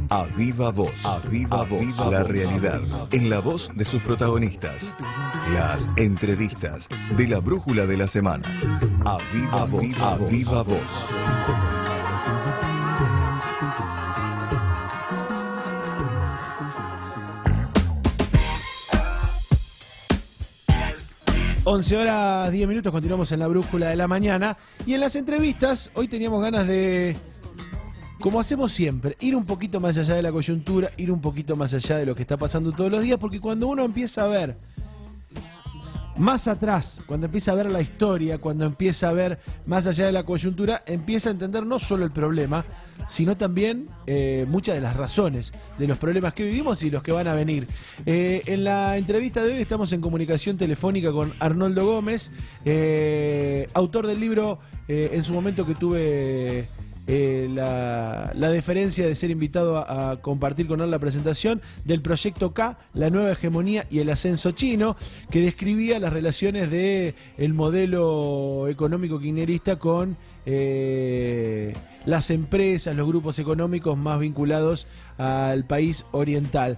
A viva voz, a viva voz, la realidad en la voz de sus protagonistas. Las entrevistas de la brújula de la semana. A viva voz, a viva voz. 11:10, continuamos en la brújula de la mañana. Y en las entrevistas, hoy teníamos ganas de, como hacemos siempre, ir un poquito más allá de la coyuntura, ir un poquito más allá de lo que está pasando todos los días, porque cuando uno empieza a ver más atrás, cuando empieza a ver la historia, cuando empieza a ver más allá de la coyuntura, empieza a entender no solo el problema, sino también muchas de las razones de los problemas que vivimos y los que van a venir. En la entrevista de hoy estamos en comunicación telefónica con Arnoldo Gómez, autor del libro, en su momento que tuve la deferencia de ser invitado a compartir con él la presentación del Proyecto K, la nueva hegemonía y el ascenso chino, que describía las relaciones del modelo económico kirchnerista con las empresas, los grupos económicos más vinculados al país oriental.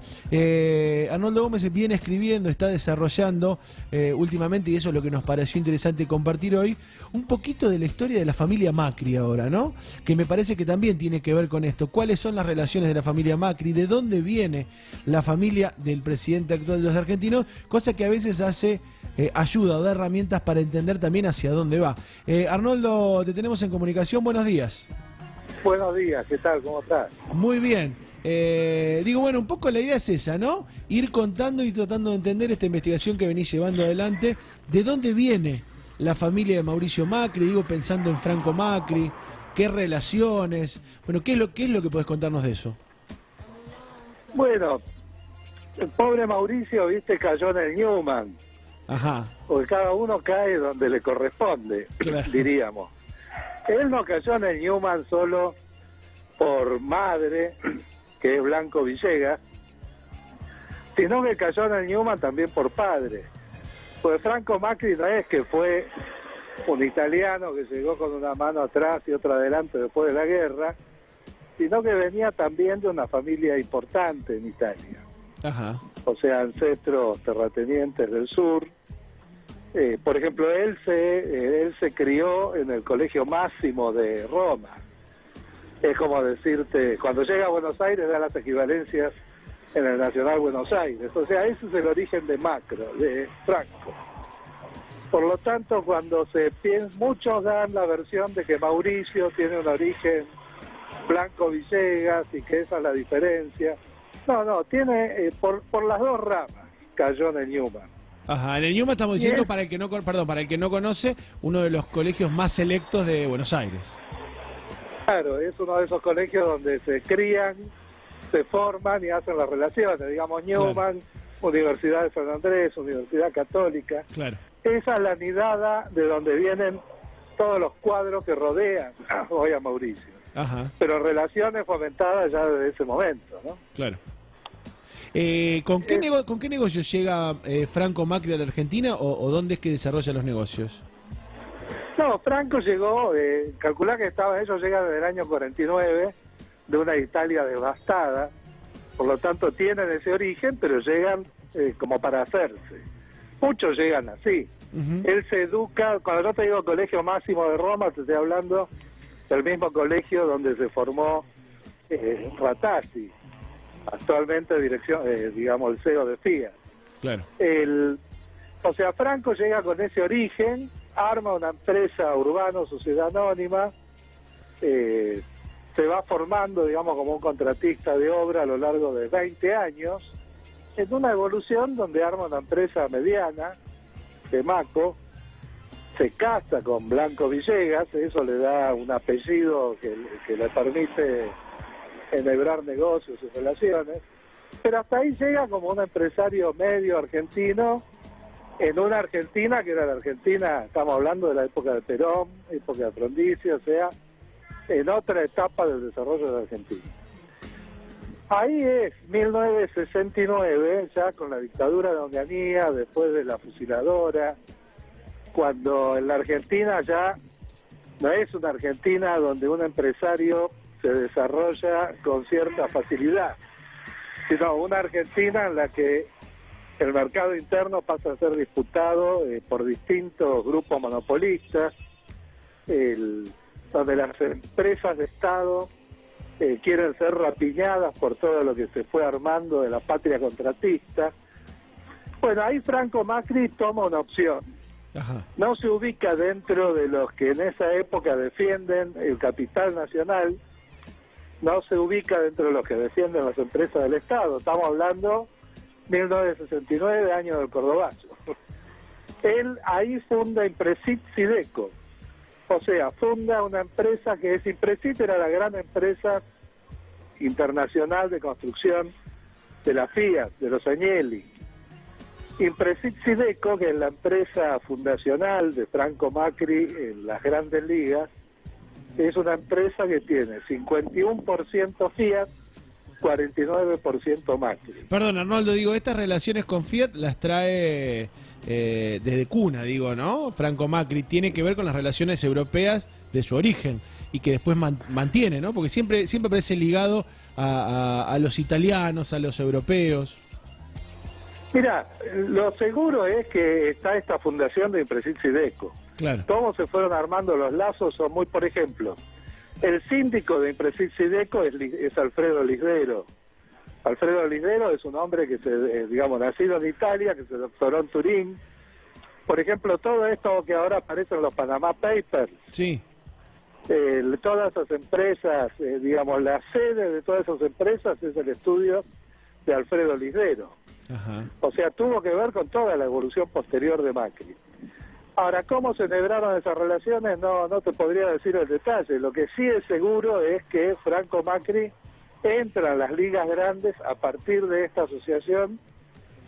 Arnoldo Gómez viene escribiendo, está desarrollando últimamente, y eso es lo que nos pareció interesante compartir hoy, un poquito de la historia de la familia Macri ahora, ¿no? Que me parece que también tiene que ver con esto. ¿Cuáles son las relaciones de la familia Macri? ¿De dónde viene la familia del presidente actual de los argentinos? Cosa que a veces ayuda o da herramientas para entender también hacia dónde va. Arnoldo, te tenemos en comunicación. Buenos días. Buenos días, ¿qué tal? ¿Cómo estás? Muy bien. Bueno, un poco la idea es esa, ¿no? Ir contando y tratando de entender esta investigación que venís llevando adelante. ¿De dónde viene la familia de Mauricio Macri? Digo, pensando en Franco Macri, ¿qué relaciones? Bueno, ¿qué es lo que podés contarnos de eso? Bueno, el pobre Mauricio, viste, cayó en el Newman. Ajá. Porque cada uno cae donde le corresponde, claro, diríamos. Él no cayó en el Newman solo por madre, que es Blanco Villegas, sino que cayó en el Newman también por padre. Pues Franco Macri no es que fue un italiano que llegó con una mano atrás y otra adelante después de la guerra, sino que venía también de una familia importante en Italia. Ajá. O sea, ancestros terratenientes del sur. Por ejemplo, él se crió en el Colegio Máximo de Roma. Es como decirte, cuando llega a Buenos Aires da las equivalencias en el Nacional Buenos Aires. O sea, ese es el origen de Franco. Por lo tanto, cuando se piensa, muchos dan la versión de que Mauricio tiene un origen Blanco Villegas y que esa es la diferencia. No, tiene por las dos ramas cayó en el Newman. Ajá, en el Newman estamos diciendo, para el que no conoce, uno de los colegios más selectos de Buenos Aires. Claro, es uno de esos colegios donde se crían, se forman y hacen las relaciones, digamos Newman, claro. Universidad de San Andrés, Universidad Católica. Claro. Esa es la nidada de donde vienen todos los cuadros que rodean hoy a Mauricio. Ajá. Pero relaciones fomentadas ya desde ese momento, ¿no? Claro. ¿Con qué negocios llega Franco Macri a la Argentina o dónde es que desarrolla los negocios? No, Franco llegó, calculá que ellos llegan desde el año 49, de una Italia devastada, por lo tanto tienen ese origen, pero llegan como para hacerse. Muchos llegan así. Uh-huh. Él se educa, cuando yo te digo Colegio Máximo de Roma, te estoy hablando del mismo colegio donde se formó Ratazzi, actualmente dirección, digamos, el CEO de Fiat. Claro. O sea, Franco llega con ese origen, arma una empresa urbana, sociedad anónima, se va formando, digamos, como un contratista de obra a lo largo de 20 años, en una evolución donde arma una empresa mediana, Maco, se casa con Blanco Villegas, eso le da un apellido que le permite enhebrar negocios y relaciones, pero hasta ahí llega como un empresario medio argentino, en una Argentina que era la Argentina, estamos hablando de la época de Perón, época de Frondizi, o sea, en otra etapa del desarrollo de la Argentina. Ahí es 1969, ya con la dictadura de Onganía, después de la fusiladora, cuando en la Argentina ya no es una Argentina donde un empresario se desarrolla con cierta facilidad, sino una Argentina en la que el mercado interno pasa a ser disputado por distintos grupos monopolistas, donde las empresas de Estado quieren ser rapiñadas por todo lo que se fue armando de la patria contratista. Bueno, ahí Franco Macri toma una opción. Ajá. No se ubica dentro de los que en esa época defienden el capital nacional, no se ubica dentro de los que defienden las empresas del Estado. Estamos hablando 1969, año del Cordobazo. Él ahí funda Impresit Sideco, o sea, funda una empresa que es Impresit, era la gran empresa internacional de construcción de la Fiat, de los Agnelli. Impresit Sideco, que es la empresa fundacional de Franco Macri en las grandes ligas, es una empresa que tiene 51% Fiat, 49% Macri. Perdón, Arnoldo, digo, estas relaciones con Fiat las trae desde cuna, digo, ¿no? Franco Macri tiene que ver con las relaciones europeas de su origen y que después mantiene, ¿no? Porque siempre parece ligado a los italianos, a los europeos. Mira, lo seguro es que está esta fundación de Impresit Sideco. Claro. Cómo se fueron armando los lazos son muy, por ejemplo, el síndico de Impresit Sideco es Alfredo Lisdero. Alfredo Lisdero es un hombre que nacido en Italia, que se doctoró en Turín. Por ejemplo, todo esto que ahora aparece en los Panama Papers. Sí. Todas esas empresas, la sede de todas esas empresas es el estudio de Alfredo Lisdero. Ajá. O sea, tuvo que ver con toda la evolución posterior de Macri. Ahora, ¿cómo se celebraron esas relaciones? No te podría decir el detalle. Lo que sí es seguro es que Franco Macri entra en las ligas grandes a partir de esta asociación,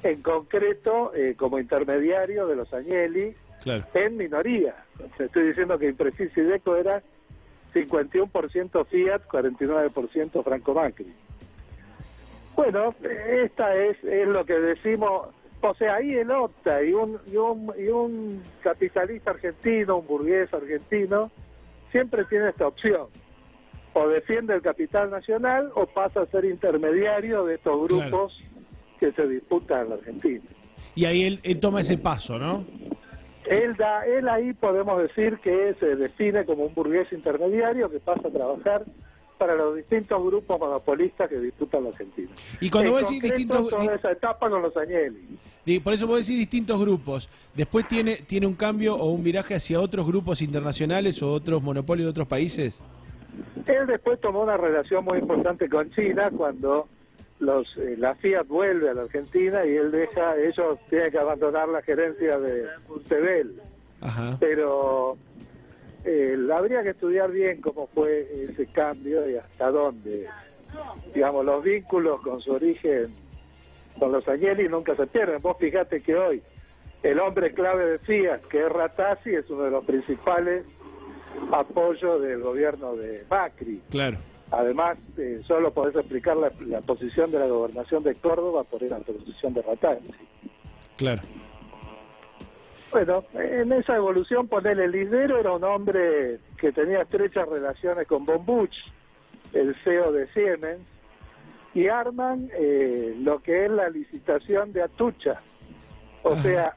en concreto como intermediario de los Agnelli, claro, en minoría. Estoy diciendo que Impresit Sideco era 51% Fiat, 49% Franco Macri. Bueno, esta es lo que decimos. O sea, ahí el OPTA y un capitalista argentino, un burgués argentino, siempre tiene esta opción. O defiende el capital nacional o pasa a ser intermediario de estos grupos, claro, que se disputan en la Argentina. Y ahí él toma ese paso, ¿no? Él ahí podemos decir que se define como un burgués intermediario que pasa a trabajar para los distintos grupos monopolistas que disputan la Argentina. Y cuando vos decís distintos, toda esa etapa con los Agnelli. Por eso vos decís distintos grupos. Después tiene un cambio o un viraje hacia otros grupos internacionales o otros monopolios de otros países. Él después tomó una relación muy importante con China cuando la Fiat vuelve a la Argentina y ellos tienen que abandonar la gerencia de Sebel. Ajá. Pero habría que estudiar bien cómo fue ese cambio y hasta dónde, los vínculos con su origen, con los Agnelli nunca se pierden. Vos fijate que hoy el hombre clave de Fiat, que es Ratazzi, es uno de los principales apoyos del gobierno de Macri. Claro. Además, solo podés explicar la posición de la gobernación de Córdoba por la posición de Ratazzi. Claro. Bueno, en esa evolución, ponele, Lisdero era un hombre que tenía estrechas relaciones con von Buch, el CEO de Siemens, y arman lo que es la licitación de Atucha. O sea,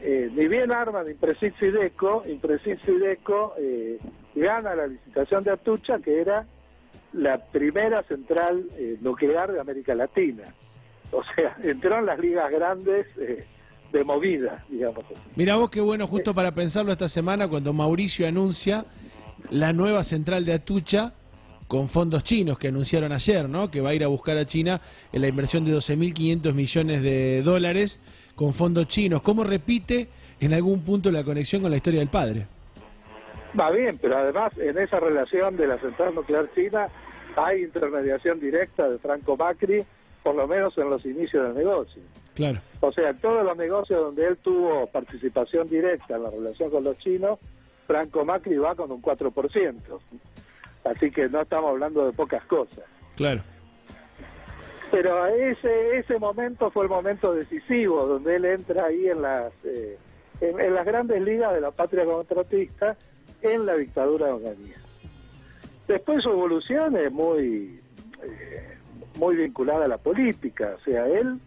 ni bien arman Impresit Sideco gana la licitación de Atucha, que era la primera central nuclear de América Latina. O sea, entró en las ligas grandes de movida, digamos. Mirá vos qué bueno, justo para pensarlo esta semana, cuando Mauricio anuncia la nueva central de Atucha con fondos chinos que anunciaron ayer, ¿no? Que va a ir a buscar a China en la inversión de 12.500 millones de dólares con fondos chinos. ¿Cómo repite en algún punto la conexión con la historia del padre? Va bien, pero además en esa relación de la central nuclear china hay intermediación directa de Franco Macri, por lo menos en los inicios del negocio. Claro. O sea, en todos los negocios donde él tuvo participación directa en la relación con los chinos, Franco Macri va con un 4%. Así que no estamos hablando de pocas cosas. Claro. Pero ese momento fue el momento decisivo, donde él entra ahí en las grandes ligas de la patria contratista en la dictadura de Onganía. Después su evolución es muy vinculada a la política, o sea, él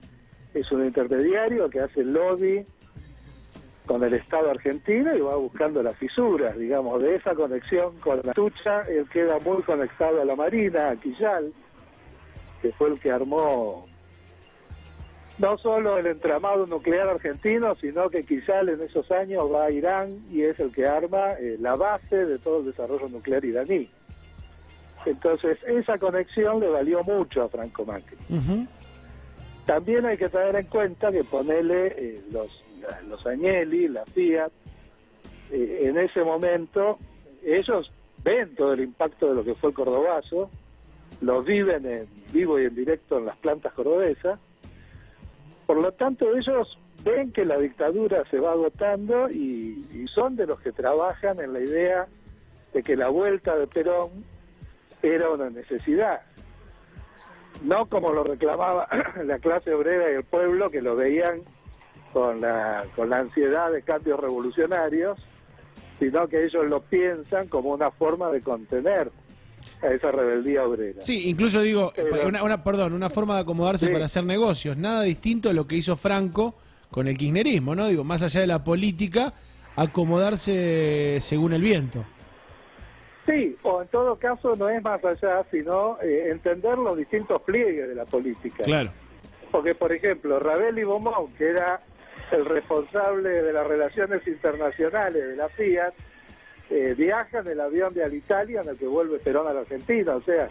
es un intermediario que hace lobby con el Estado argentino y va buscando las fisuras, digamos, de esa conexión con la Tucha. Él queda muy conectado a la Marina, a Quillal, que fue el que armó no solo el entramado nuclear argentino, sino que Quillal en esos años va a Irán y es el que arma la base de todo el desarrollo nuclear iraní. Entonces, esa conexión le valió mucho a Franco Macri. Uh-huh. También hay que tener en cuenta que ponerle los Agnelli, la Fiat, en ese momento, ellos ven todo el impacto de lo que fue el Cordobazo, lo viven en vivo y en directo en las plantas cordobesas. Por lo tanto, ellos ven que la dictadura se va agotando y son de los que trabajan en la idea de que la vuelta de Perón era una necesidad. No como lo reclamaba la clase obrera y el pueblo, que lo veían con la ansiedad de cambios revolucionarios, sino que ellos lo piensan como una forma de contener a esa rebeldía obrera. Sí, incluso digo, Pero, una forma de acomodarse sí, para hacer negocios, nada distinto a lo que hizo Franco con el kirchnerismo, ¿no? Digo, más allá de la política, acomodarse según el viento. sí, o en todo caso no es más allá, sino entender los distintos pliegues de la política. Claro. Porque, por ejemplo, Ravel y Beaumont, que era el responsable de las relaciones internacionales de la Fiat, viajan en el avión de Alitalia en el que vuelve Perón a la Argentina. O sea,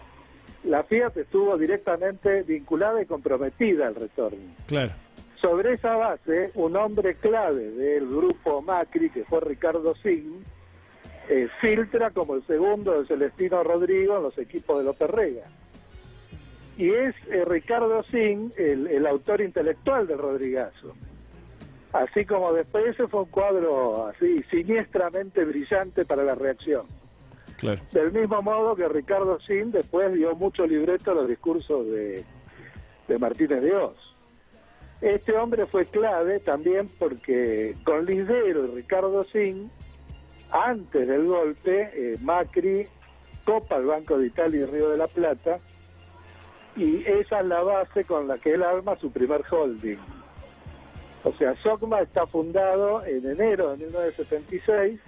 la Fiat estuvo directamente vinculada y comprometida al retorno. Claro. Sobre esa base, un hombre clave del grupo Macri, que fue Ricardo Sign, filtra como el segundo de Celestino Rodrigo en los equipos de López Rega. Y es Ricardo Sign el autor intelectual del Rodrigazo. Así como después ese fue un cuadro así siniestramente brillante para la reacción. Claro. Del mismo modo que Ricardo Sign después dio mucho libreto a los discursos de Martínez de Oz. Este hombre fue clave también porque con Lisdero y Ricardo Sign, antes del golpe, Macri copa el Banco de Italia y Río de la Plata, y esa es la base con la que él arma su primer holding. O sea, SOCMA está fundado en enero de 1976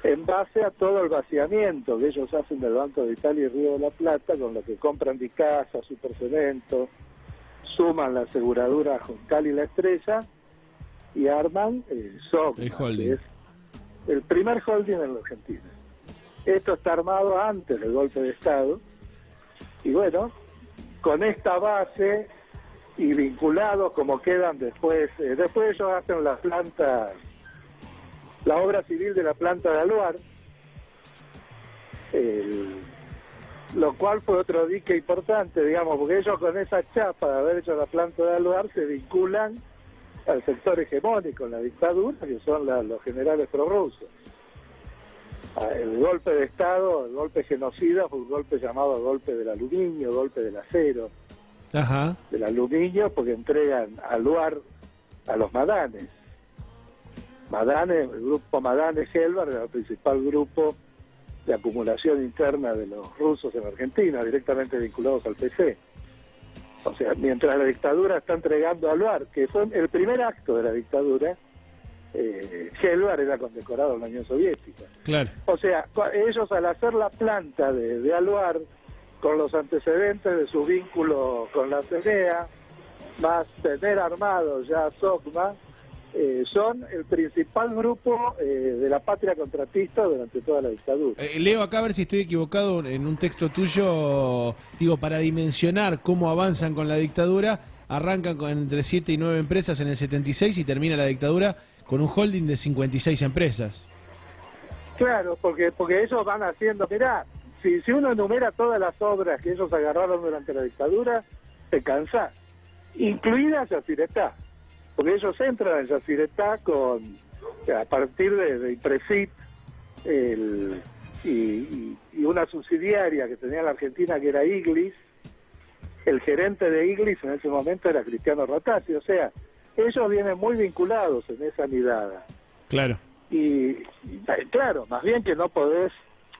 en base a todo el vaciamiento que ellos hacen del Banco de Italia y Río de la Plata, con lo que compran Dicasa, Supercemento, suman la aseguradora Juncal y La Estrella y arman SOCMA, El holding. que es el primer holding en la Argentina. Esto está armado antes del golpe de Estado y bueno, con esta base y vinculados como quedan después ellos hacen la obra civil de la planta de Aluar, lo cual fue otro dique importante, digamos, porque ellos con esa chapa de haber hecho la planta de Aluar se vinculan al sector hegemónico en la dictadura, que son los generales prorrusos. El golpe de Estado, el golpe genocida, fue un golpe llamado golpe del aluminio, golpe del acero. Ajá. Del aluminio, porque entregan Aluar a los Madanes. El grupo Madanes-Helvar era el principal grupo de acumulación interna de los rusos en Argentina, directamente vinculados al PC. O sea, mientras la dictadura está entregando a Aluar, que fue el primer acto de la dictadura, Helvar era condecorado en la Unión Soviética. Claro. O sea, ellos al hacer la planta de Aluar, con los antecedentes de su vínculo con la CNEA, más tener armado ya SOCMA, son el principal grupo de la patria contratista durante toda la dictadura. Leo acá a ver si estoy equivocado en un texto tuyo, digo, para dimensionar cómo avanzan con la dictadura, arrancan con entre 7 y 9 empresas en el 76 y termina la dictadura con un holding de 56 empresas. Claro, porque ellos van haciendo, mirá, si uno enumera todas las obras que ellos agarraron durante la dictadura, te cansás, incluida Yacyretá, porque ellos entran en Yacyretá a partir de Impresit y una subsidiaria que tenía la Argentina que era Iglis. El gerente de Iglis en ese momento era Cristiano Ratazzi, o sea, ellos vienen muy vinculados en esa mirada. Claro. Y claro, más bien que no podés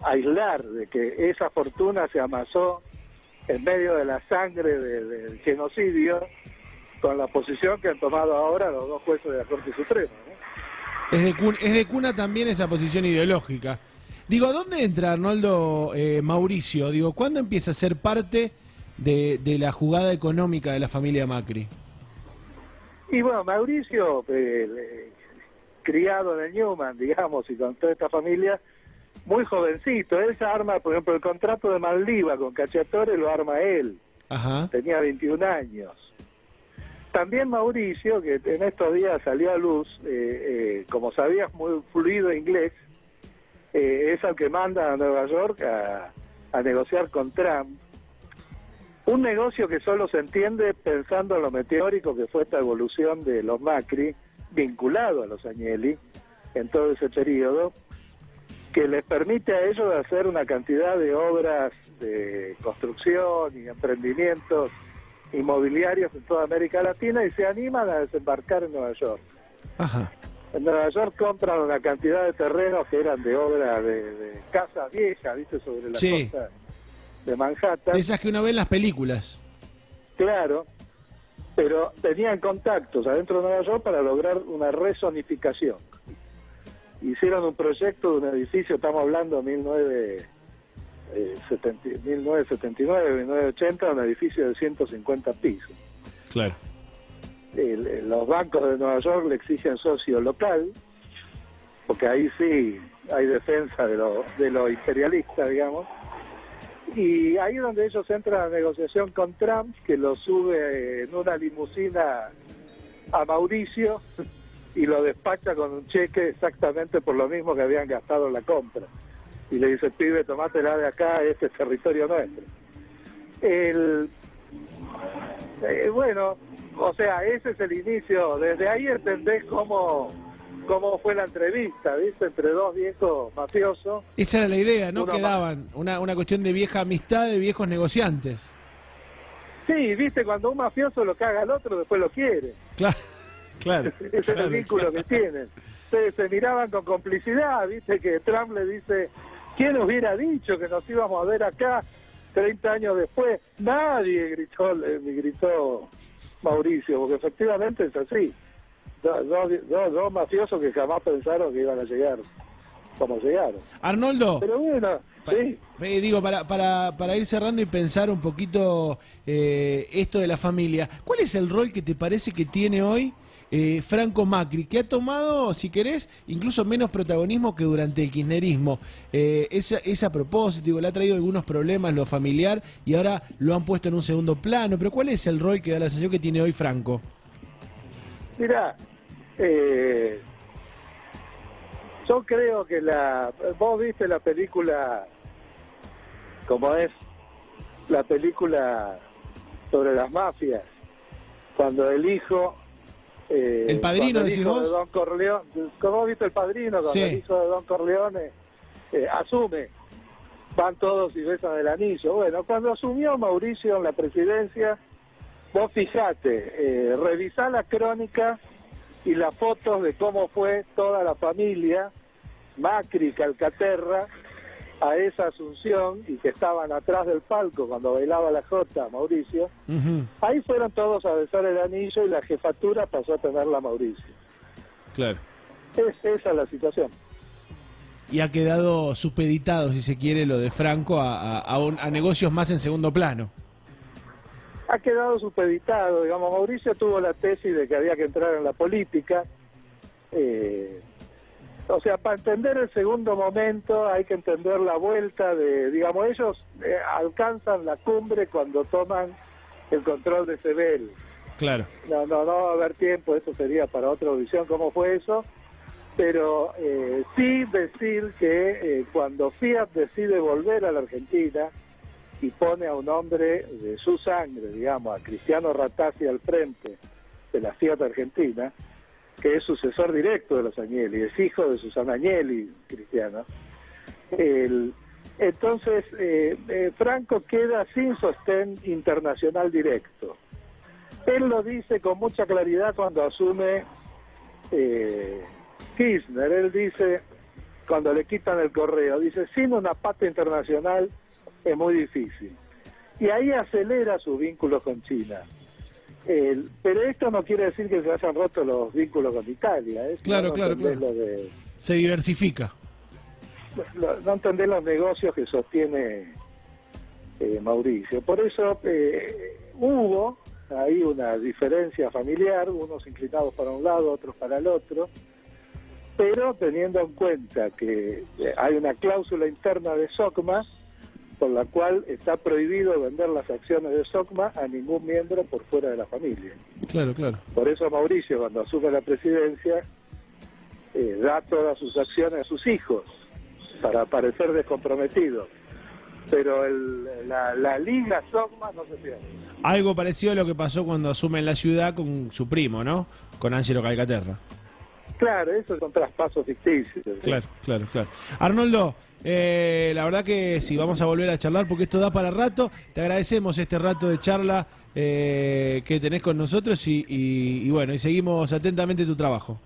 aislar de que esa fortuna se amasó en medio de la sangre del genocidio, con la posición que han tomado ahora los dos jueces de la Corte Suprema, ¿no? Es de cuna también esa posición ideológica. Digo, ¿dónde entra Arnoldo Mauricio? Digo, ¿cuándo empieza a ser parte de la jugada económica de la familia Macri? Y bueno, Mauricio, criado en el Newman, digamos, y con toda esta familia, muy jovencito. Él se arma, por ejemplo, el contrato de Maldiva con Cacciatore lo arma él. Ajá. Tenía 21 años. También Mauricio, que en estos días salió a luz, como sabías muy fluido inglés, es el que manda a Nueva York a negociar con Trump. Un negocio que solo se entiende pensando en lo meteórico que fue esta evolución de los Macri, vinculado a los Agnelli, en todo ese periodo, que les permite a ellos hacer una cantidad de obras de construcción y emprendimientos inmobiliarios en toda América Latina, y se animan a desembarcar en Nueva York. Ajá. En Nueva York compran una cantidad de terrenos que eran de obra de casas viejas, ¿viste? Sobre la costa de Manhattan. De esas que uno ve en las películas. Claro, pero tenían contactos adentro de Nueva York para lograr una rezonificación. Hicieron un proyecto de un edificio, estamos hablando de 1979, 1980, un edificio de 150 pisos. Claro. Los bancos de Nueva York le exigen socio local, porque ahí sí hay defensa de lo imperialista, digamos. Y ahí es donde ellos entran a negociación con Trump, que lo sube en una limusina a Mauricio y lo despacha con un cheque exactamente por lo mismo que habían gastado en la compra. Y le dice, pibe, tomátela de acá, este es territorio nuestro. Bueno, o sea, ese es el inicio. Desde ahí entendés cómo fue la entrevista, ¿viste? Entre dos viejos mafiosos. Esa era la idea, ¿no? Quedaban una cuestión de vieja amistad, de viejos negociantes. Sí, ¿viste? Cuando un mafioso lo caga al otro, después lo quiere. Claro. Ese es el vínculo que tienen. Se miraban con complicidad, ¿viste? Que Trump le dice, ¿quién hubiera dicho que nos íbamos a ver acá 30 años después? Nadie, gritó Mauricio, porque efectivamente es así. Dos mafiosos que jamás pensaron que iban a llegar como llegaron. Arnoldo, pero bueno, sí. Digo, para ir cerrando y pensar un poquito esto de la familia, ¿cuál es el rol que te parece que tiene hoy Franco Macri, que ha tomado, si querés, incluso menos protagonismo que durante el kirchnerismo? Es a propósito, digo, le ha traído algunos problemas lo familiar y ahora lo han puesto en un segundo plano, pero ¿cuál es el rol que da la sensación que tiene hoy Franco? Mirá, yo creo que vos viste la película, como es la película sobre las mafias, cuando el hijo, el padrino, decís vos, de Don Corleone, ¿cómo viste El Padrino? Cuando el hijo de Don Corleone asume, van todos y besan el anillo. Bueno, cuando asumió Mauricio en la presidencia, vos fijate, revisá la crónica y las fotos de cómo fue toda la familia Macri, Calcaterra, a esa asunción, y que estaban atrás del palco cuando bailaba la jota Mauricio. Ahí fueron todos a besar el anillo y la jefatura pasó a tenerla Mauricio. Claro. Esa es la situación. Y ha quedado supeditado, si se quiere, lo de Franco a negocios más en segundo plano. Ha quedado supeditado, digamos. Mauricio tuvo la tesis de que había que entrar en la política. O sea, para entender el segundo momento hay que entender la vuelta de, digamos, ellos alcanzan la cumbre cuando toman el control de Sebel. Claro. No va a haber tiempo, eso sería para otra audición cómo fue eso, pero sí decir que cuando Fiat decide volver a la Argentina y pone a un hombre de su sangre, digamos, a Cristiano Ratazzi al frente de la Fiat Argentina, que es sucesor directo de los Agnelli, es hijo de Susana Agnelli, Cristiano. Entonces, Franco queda sin sostén internacional directo. Él lo dice con mucha claridad cuando asume Kirchner. Él dice, cuando le quitan el correo, dice, sin una pata internacional es muy difícil. Y ahí acelera sus vínculos con China. Pero esto no quiere decir que se hayan roto los vínculos con Italia. Claro, no claro. Se diversifica. No entender los negocios que sostiene Mauricio. Por eso hubo ahí una diferencia familiar, unos inclinados para un lado, otros para el otro, pero teniendo en cuenta que hay una cláusula interna de SOCMA por la cual está prohibido vender las acciones de SOCMA a ningún miembro por fuera de la familia. Claro, claro. Por eso Mauricio, cuando asume la presidencia, da todas sus acciones a sus hijos, para parecer descomprometido. Pero la liga SOCMA no se pierde. Algo parecido a lo que pasó cuando asume en la ciudad con su primo, ¿no? Con Ángelo Calcaterra. Claro, esos son traspasos ficticios. Claro, claro, claro. Arnoldo, la verdad que sí, vamos a volver a charlar porque esto da para rato. Te agradecemos este rato de charla que tenés con nosotros y bueno, y seguimos atentamente tu trabajo.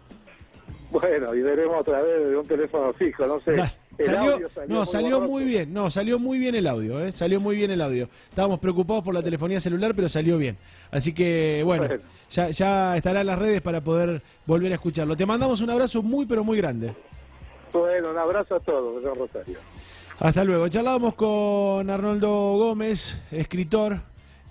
Bueno, y veremos otra vez de un teléfono fijo, no sé. Salió muy bien. No, salió muy bien el audio, salió muy bien el audio. Estábamos preocupados por la telefonía celular, pero salió bien. Así que, bueno, ya estará en las redes para poder volver a escucharlo. Te mandamos un abrazo muy, pero muy grande. Bueno, un abrazo a todos, don Rosario. Hasta luego. Charlábamos con Arnoldo Gómez, escritor,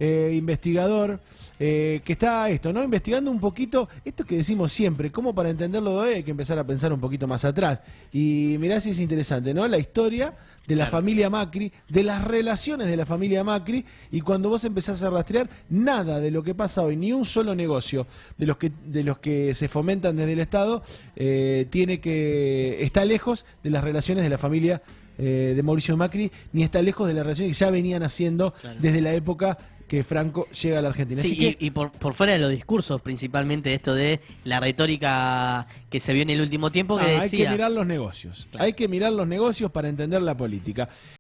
investigador, que está ¿no? Investigando un poquito esto que decimos siempre, cómo para entenderlo de hoy hay que empezar a pensar un poquito más atrás. Y mirá si es interesante, ¿no? La historia de la familia Macri, de las relaciones de la familia Macri, y cuando vos empezás a rastrear, nada de lo que pasa hoy, ni un solo negocio de los que se fomentan desde el Estado, está lejos de las relaciones de la familia de Mauricio Macri, ni está lejos de las relaciones que ya venían haciendo desde la época que Franco llega a la Argentina. Sí, así y por fuera de los discursos, principalmente esto de la retórica que se vio en el último tiempo, que decía... Hay que mirar los negocios. Claro. Hay que mirar los negocios para entender la política.